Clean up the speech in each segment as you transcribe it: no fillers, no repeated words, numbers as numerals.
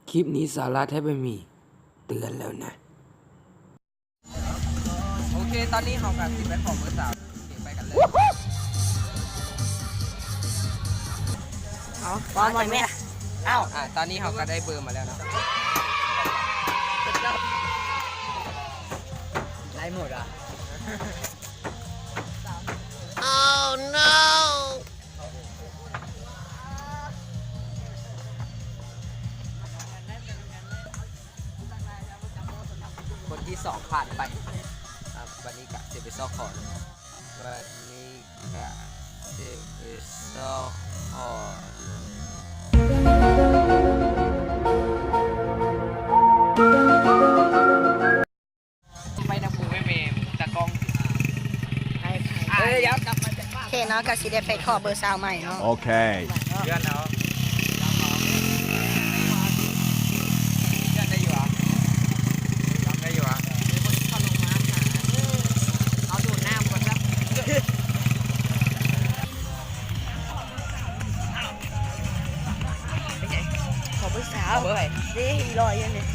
คลิปนี้สาระแทบไม่มีเตือนแล้วนะโอเคตอนนี้เขากับ10 ไปขอเบอร์ 3ไปกันเลยเอาวางหน่อยแม่เอ้าตอนนี้เขาก็ได้เบอร์มาแล้วนะไล่หมดอ่ะ Oh no คนที่2ผ่านไปวันนี้กะจะไปซอกคอนวันนี้กะจะไปซอกคอนไปนะปูไม่เมมตะกล้องเดี๋ยวกลับมาจากบ้าน โอเคเนาะก็สิได้ไปขอเบอร์สาวใหม่เนาะ Okay. เลื่อนแล้วเลื่อนได้อยู่เหรอทำได้อยู่เหรอเอาดูดน้ำก่อนครับขอเบอร์สาวเด้ลอยยังเนี่ย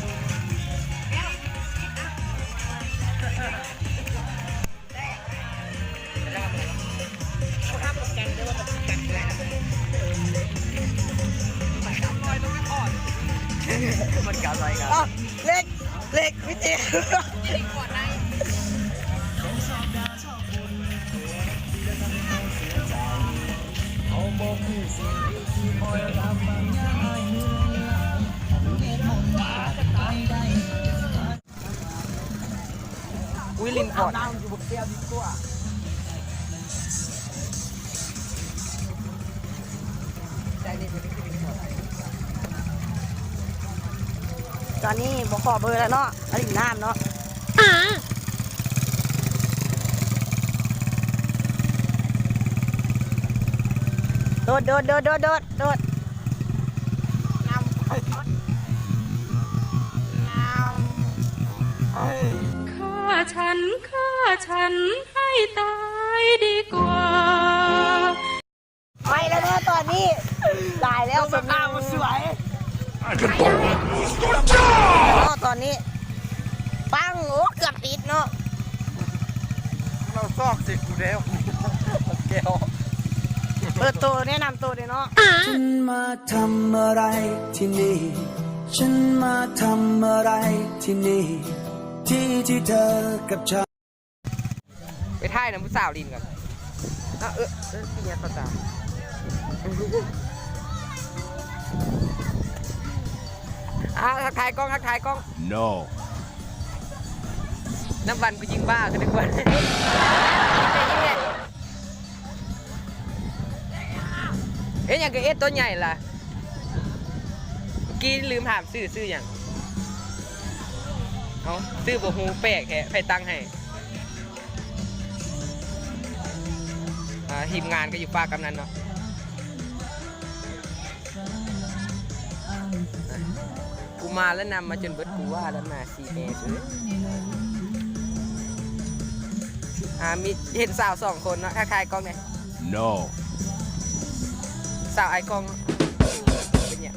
มันกับอะไรกัน เล็กพี่เตี้ยอุ้ยลินก่อนอยู่บนเตียงดีกว่าใจนี่เป็นที่ลินก่อน ตอนนี้บอกขอเบอร์แล้วเนาะอลินน้ำเนาะโดดฆ่าฉันให้ตายดีกว่า ไม่แล้วเนาะตอนนี้ตายแล้วสภาพมันสวยเนาะตอนนี้ปังโอ้เกือบติดเนาะ เราซอกสิกูแล้วเดี๋ยว เปิดตัวแนะนำตัวเลยเนาะ ฉันมาทำอะไรที่นี่ ฉันมาทำอะไรที่นี่ ที่เธอกับฉัน ไปท่ายน้ำผู้สาวลินกันที่เนี้ยต่อตามทักทายกล้อง No. น้ำวันกูยิงบ้ากันดีกว่าอย่างกับตัวใหญ่ล่ะเมื่อกี้ลืมถามซื้ออย่างเอาซื้อบัวฮูแปลกแค่ไฟตั้งให้ทีมงานก็อยู่ป้ากำนันเนาะกูมาแล้วนำมาจนเบิดกูว่าแล้วมาซีเมสเลยมีเห็นสาว2 คนเนาะคล้ายๆกล้องเนี่ย No. สาวไอกล้องเป็นเนี่ย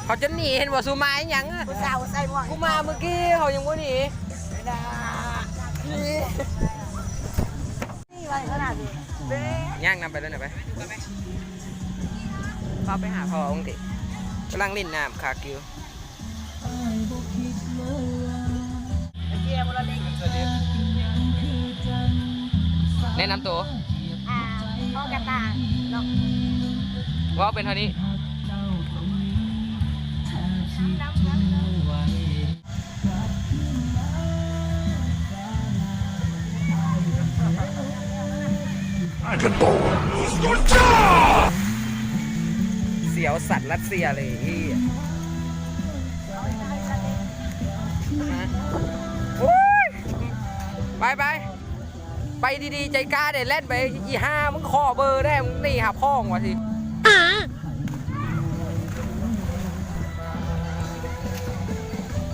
เขาจะหนีเห็นว่าซูมาอีหยัง ผู้สาวใส่หมวก กูมาเมื่อกี้เขายังบ่หนี นี่ไว้ขนาดนี้ ย่างนำไปแล้วหน่อยไปเข้าไปหาพ่อองค์ติกำลังเล่นน้ำคาคิวแนะนำตัว พ่อกระต่ายเนาะ ว่าเป็นเท่านี้เสียวสัตว์รัสเซียเลยที่ไปดีๆใจกล้าเด็ดเล่นไปอีห้ามึงขอเบอร์ได้มึงนี่หาพ่องวะสิ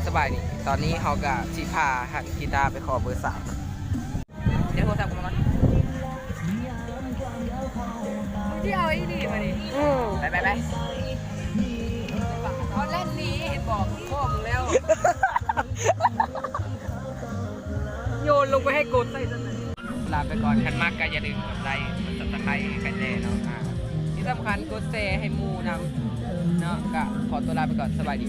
สบายนี่ตอนนี้เขากับจีพาหันกีตาร์ไปขอเบอร์ 3เดี๋ยวโทรศัพท์กูมาก่อน ไปเขาเล่นนี้เห็นบอกพ่อมึงแล้ว โยนลงไปให้กดใส่ซะหน่อยลาไปก่อนคันมากก็อย่าลืมกดไลค์กดซับสไครต์กันแน่เนาะที่สำคัญกดแชร์ให้หมูนำเนาะก็ขอตัวลาไปก่อนสบายดี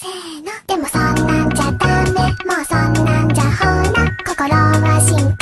せーのでもそんなんじゃダメもうそんなんじゃほら心は進行